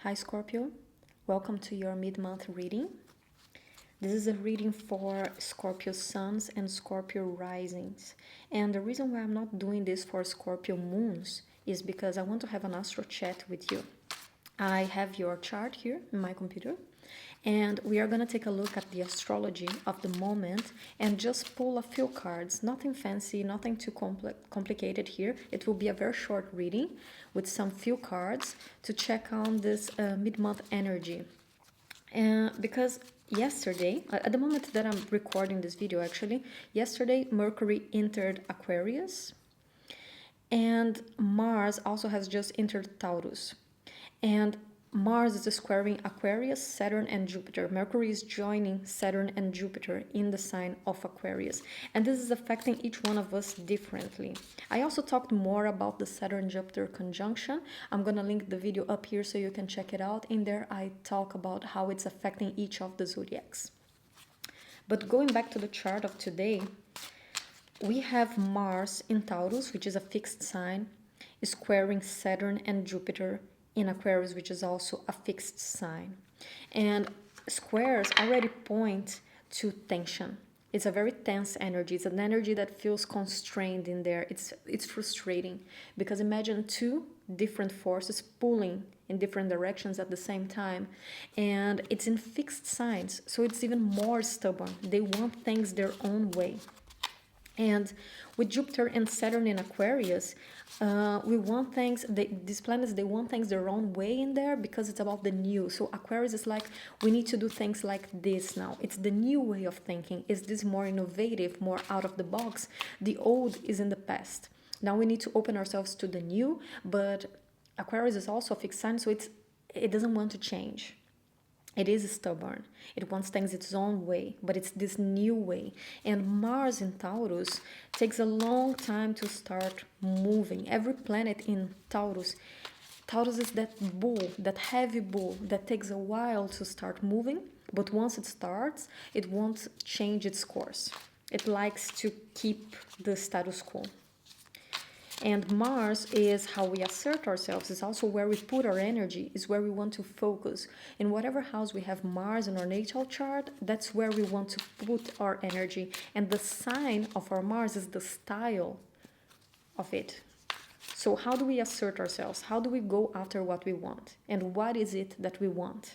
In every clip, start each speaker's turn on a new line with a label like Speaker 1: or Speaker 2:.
Speaker 1: Hi Scorpio, welcome to your mid-month reading. This is a reading for Scorpio suns and Scorpio risings. And the reason why I'm not doing this for Scorpio moons is because I want to have an AstroChat with you. I have your chart here in my computer, and we are going to take a look at the astrology of the moment and just pull a few cards. Nothing fancy, nothing too complicated here. It will be a very short reading with some few cards to check on this mid-month energy. Because yesterday, at the moment that I'm recording this video actually, yesterday Mercury entered Aquarius and Mars also has just entered Taurus. And Mars is squaring Aquarius, Saturn, and Jupiter. Mercury is joining Saturn and Jupiter in the sign of Aquarius. And this is affecting each one of us differently. I also talked more about the Saturn-Jupiter conjunction. I'm going to link the video up here so you can check it out. In there, I talk about how it's affecting each of the zodiacs. But going back to the chart of today, we have Mars in Taurus, which is a fixed sign, squaring Saturn and Jupiter in Aquarius, which is also a fixed sign. And squares already point to tension. It's a very tense energy. It's an energy that feels constrained in there. It's frustrating because imagine two different forces pulling in different directions at the same time, and it's in fixed signs, so it's even more stubborn. They want things their own way. And with Jupiter and Saturn in Aquarius, we want things, these planets, they want things their own way in there because it's about the new. So Aquarius is like, we need to do things like this now. It's the new way of thinking. Is this more innovative, more out of the box? The old is in the past. Now we need to open ourselves to the new, but Aquarius is also a fixed sign, so it doesn't want to change. It is stubborn. It wants things its own way, but it's this new way. And Mars in Taurus takes a long time to start moving. Every planet in Taurus is that bull, that heavy bull that takes a while to start moving, but once it starts, it won't change its course. It likes to keep the status quo. And Mars is how we assert ourselves. It's also where we put our energy, is where we want to focus. In whatever house we have Mars in our natal chart, that's where we want to put our energy. And the sign of our Mars is the style of it. So how do we assert ourselves? How do we go after what we want? And what is it that we want?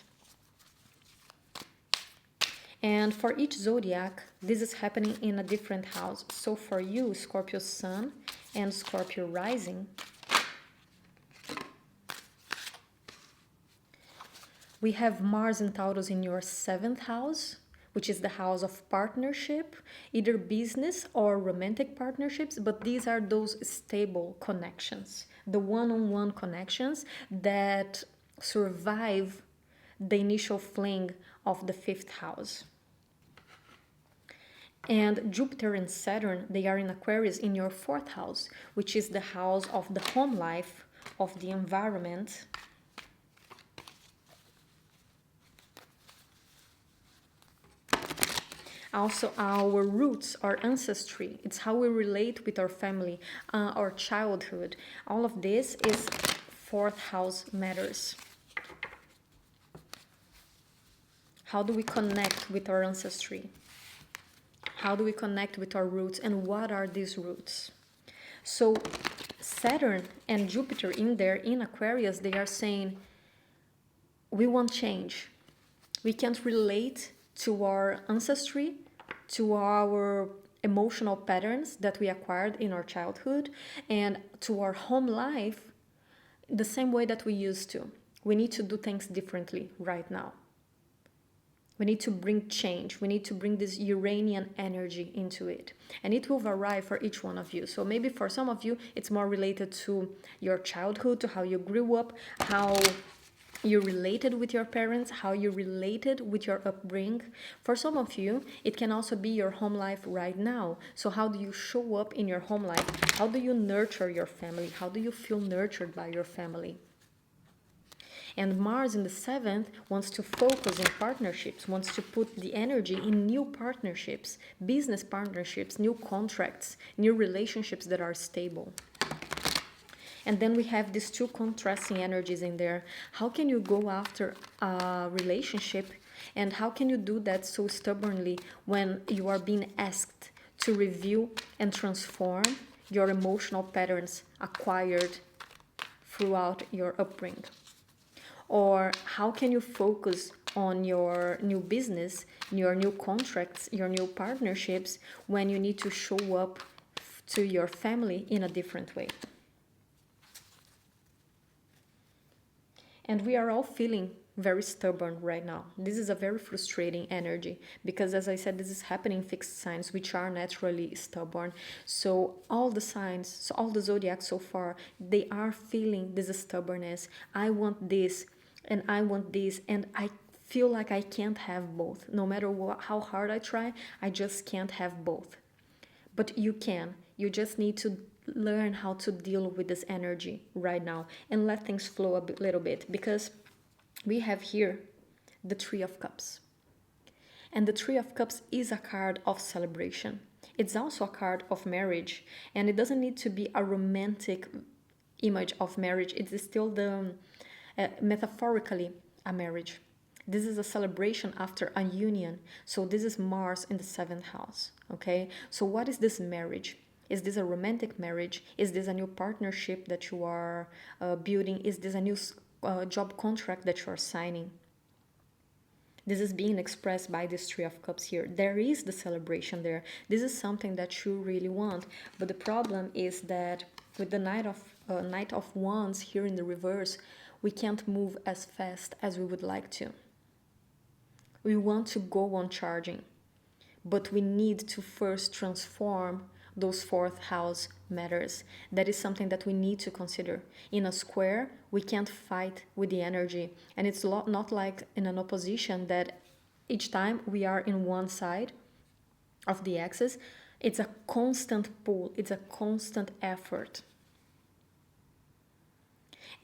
Speaker 1: And for each zodiac, this is happening in a different house. So for you, Scorpio Sun and Scorpio Rising, we have Mars and Taurus in your 7th house, which is the house of partnership, either business or romantic partnerships, but these are those stable connections, the one-on-one connections that survive the initial fling of the 5th house. And Jupiter and Saturn, they are in Aquarius in your 4th house, which is the house of the home life, of the environment. Also our roots, our ancestry. It's how we relate with our family, our childhood. All of this is 4th house matters. How do we connect with our ancestry? How do we connect with our roots, and what are these roots? So Saturn and Jupiter in there in Aquarius, they are saying we want change. We can't relate to our ancestry, to our emotional patterns that we acquired in our childhood, and to our home life the same way that we used to. We need to do things differently right now. We need to bring change. We need to bring this Uranian energy into it. And it will vary for each one of you. So maybe for some of you, it's more related to your childhood, to how you grew up, how you related with your parents, how you related with your upbringing. For some of you, it can also be your home life right now. So how do you show up in your home life? How do you nurture your family? How do you feel nurtured by your family? And Mars in the 7th wants to focus on partnerships, wants to put the energy in new partnerships, business partnerships, new contracts, new relationships that are stable. And then we have these two contrasting energies in there. How can you go after a relationship, and how can you do that so stubbornly when you are being asked to review and transform your emotional patterns acquired throughout your upbringing? Or how can you focus on your new business, your new contracts, your new partnerships when you need to show up to your family in a different way? And we are all feeling very stubborn right now. This is a very frustrating energy because, as I said, this is happening in fixed signs, which are naturally stubborn. So all the signs, so all the zodiac so far, they are feeling this stubbornness. I want this and I want this, and I feel like I can't have both. No matter how hard I try, I just can't have both. But you can. You just need to learn how to deal with this energy right now and let things flow little bit, because we have here the Three of Cups. And the Three of Cups is a card of celebration. It's also a card of marriage, and it doesn't need to be a romantic image of marriage. It is still the metaphorically a marriage. This is a celebration after a union. So this is Mars in the 7th house. Okay, so what is this marriage? Is this a romantic marriage? Is this a new partnership that you are building? Is this a new job contract that you are signing? This is being expressed by this Three of Cups here. There is the celebration there. This is something that you really want. But the problem is that with the Knight of Wands here in the reverse, we can't move as fast as we would like to. We want to go on charging, but we need to first transform those 4th house matters. That is something that we need to consider. In a square, we can't fight with the energy, and it's not like in an opposition that each time we are in one side of the axis, it's a constant pull, it's a constant effort.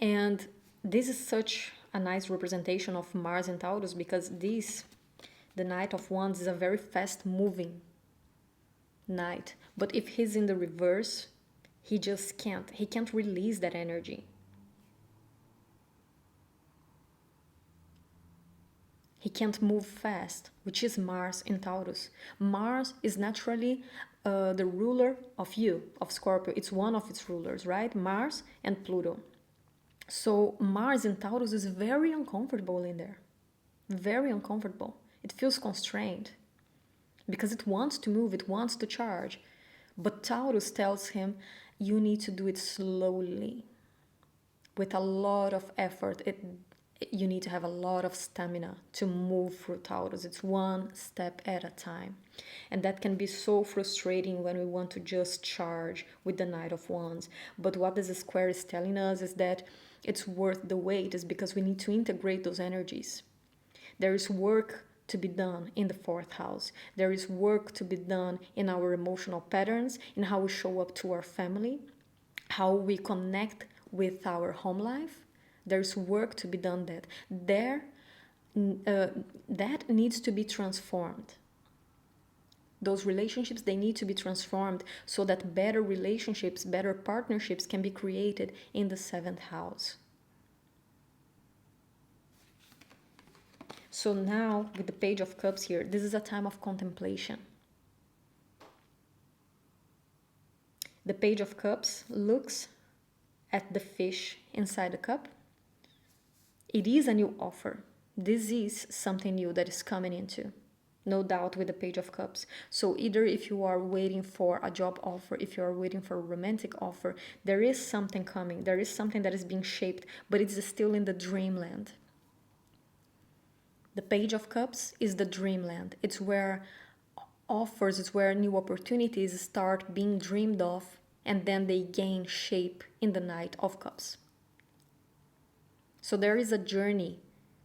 Speaker 1: And this is such a nice representation of Mars and Taurus, because the Knight of Wands is a very fast moving knight. But if he's in the reverse, he can't release that energy. He can't move fast, which is Mars in Taurus. Mars is naturally the ruler of Scorpio. It's one of its rulers, right? Mars and Pluto. So Mars in Taurus is very uncomfortable in there. Very uncomfortable. It feels constrained because it wants to move, it wants to charge. But Taurus tells him, you need to do it slowly, with a lot of effort. You need to have a lot of stamina to move through Taurus. It's one step at a time. And that can be so frustrating when we want to just charge with the Knight of Wands. But what this square is telling us is that it's worth the wait, is because we need to integrate those energies. There is work to be done in the 4th house. There is work to be done in our emotional patterns, in how we show up to our family, how we connect with our home life. There's work to be done that needs to be transformed. Those relationships, they need to be transformed so that better relationships, better partnerships can be created in the 7th house. So now, with the Page of Cups here, this is a time of contemplation. The Page of Cups looks at the fish inside the cup. It is a new offer. This is something new that is coming into, no doubt, with the Page of Cups. So either if you are waiting for a job offer, if you are waiting for a romantic offer, there is something coming. There is something that is being shaped, but it's still in the dreamland. The Page of Cups is the dreamland. It's where offers, it's where new opportunities start being dreamed of, and then they gain shape in the Knight of Cups. So there is a journey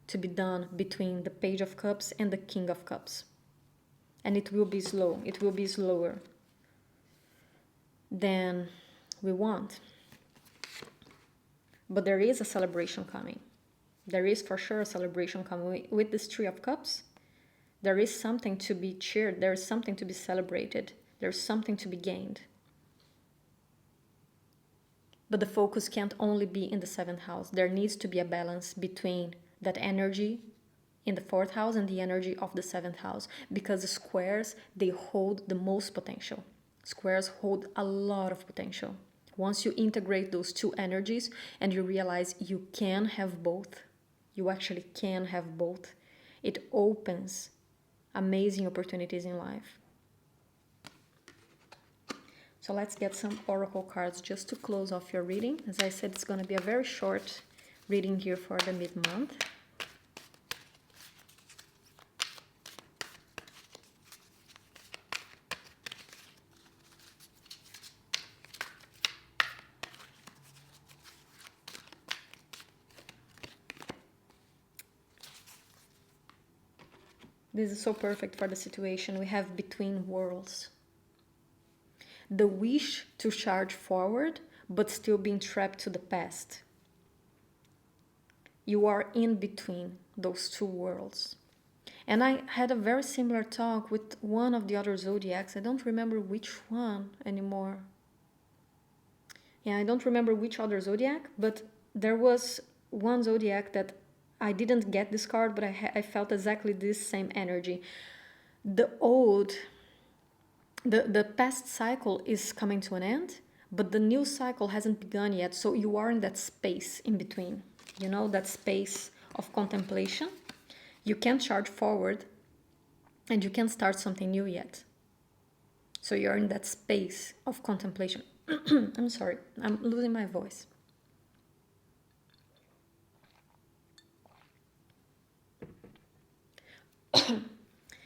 Speaker 1: to be done between the Page of Cups and the King of Cups. And it will be slow. It will be slower than we want. But there is a celebration coming. There is for sure a celebration coming. With this Three of Cups, there is something to be cheered. There is something to be celebrated. There's something to be gained. But the focus can't only be in the 7th house. There needs to be a balance between that energy in the 4th house and the energy of the 7th house, because the squares, they hold the most potential. Squares hold a lot of potential. Once you integrate those two energies and you realize you can have both, you actually can have both, it opens amazing opportunities in life. So let's get some oracle cards just to close off your reading. As I said, it's going to be a very short reading here for the mid-month. This is so perfect for the situation we have between worlds. The wish to charge forward, but still being trapped to the past. You are in between those two worlds. And I had a very similar talk with one of the other zodiacs. I don't remember which one anymore. Yeah, I don't remember which other zodiac, but there was one zodiac that I didn't get this card, but I felt exactly this same energy. The past cycle is coming to an end, but the new cycle hasn't begun yet. So you are in that space in between, you know, that space of contemplation. You can't charge forward and you can't start something new yet. So you're in that space of contemplation. I'm sorry, I'm losing my voice.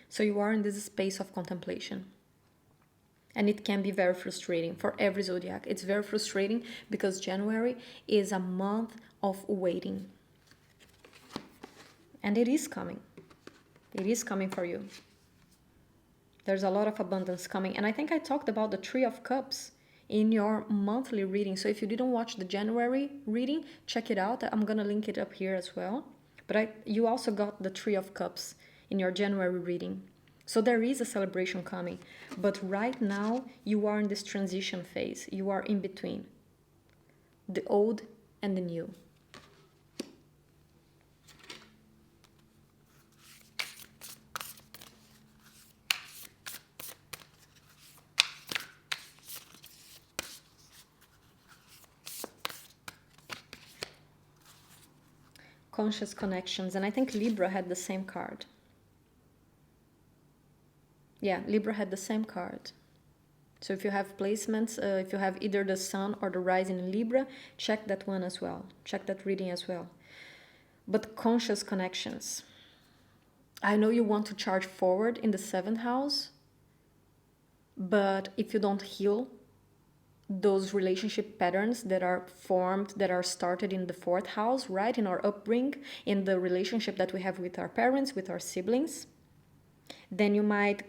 Speaker 1: So you are in this space of contemplation. And it can be very frustrating for every zodiac. It's very frustrating because January is a month of waiting. And it is coming. It is coming for you. There's a lot of abundance coming. And I think I talked about the Three of Cups in your monthly reading. So if you didn't watch the January reading, check it out. I'm going to link it up here as well. But you also got the Three of Cups in your January reading. So there is a celebration coming. But right now, you are in this transition phase. You are in between the old and the new. Conscious connections. And I think Libra had the same card. Yeah, Libra had the same card. So if you have placements, if you have either the Sun or the Rising in Libra, check that one as well. Check that reading as well. But conscious connections. I know you want to charge forward in the 7th house, but if you don't heal those relationship patterns that are formed, that are started in the 4th house, right, in our upbringing, in the relationship that we have with our parents, with our siblings, then you might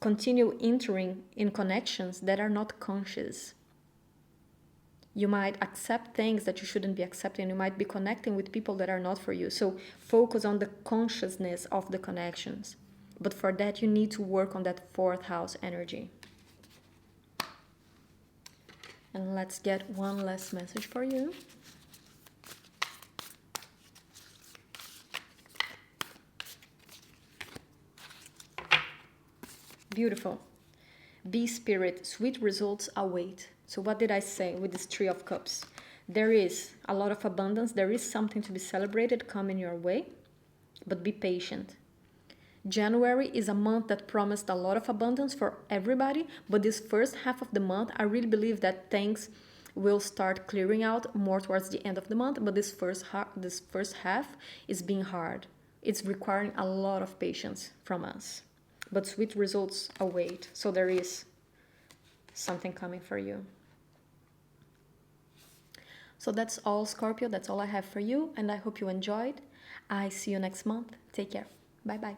Speaker 1: continue entering in connections that are not conscious. You might accept things that you shouldn't be accepting. You might be connecting with people that are not for you. So focus on the consciousness of the connections. But for that, you need to work on that 4th house energy. And let's get one last message for you. Beautiful. Be spirit, sweet results await. So what did I say with this Three of Cups? There is a lot of abundance. There is something to be celebrated coming your way, but be patient. January is a month that promised a lot of abundance for everybody, but this first half of the month, I really believe that things will start clearing out more towards the end of the month, but this first half is being hard. It's requiring a lot of patience from us, but sweet results await. So there is something coming for you. So that's all, Scorpio. That's all I have for you, and I hope you enjoyed. I see you next month. Take care. Bye-bye.